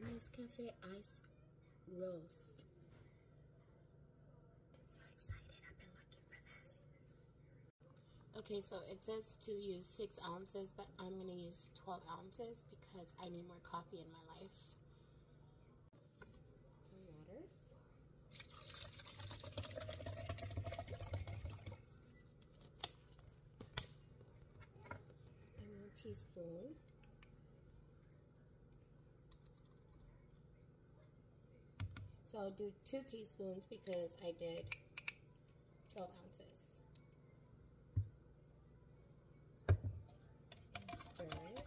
Nescafe iced roast. I'm so excited. I've been looking for this. Okay, so it says to use 6 ounces, but I'm going to use 12 ounces because I need more coffee in my life. Some water. And 1 teaspoon. So I'll do 2 teaspoons because I did 12 ounces. And stir it.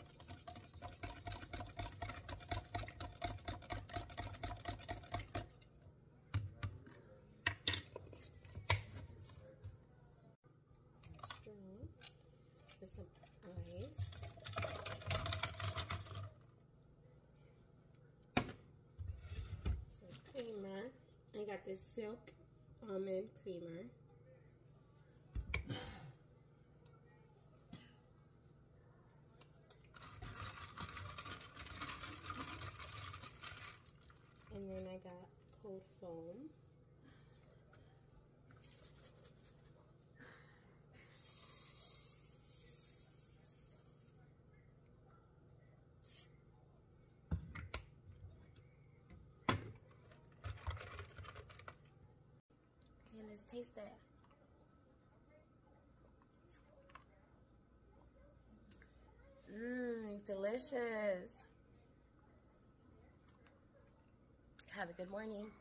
And strong with some ice. Creamer. I got this Silk Almond Creamer. And then I got cold foam. Okay, let's taste it. Mmm, delicious. Have a good morning.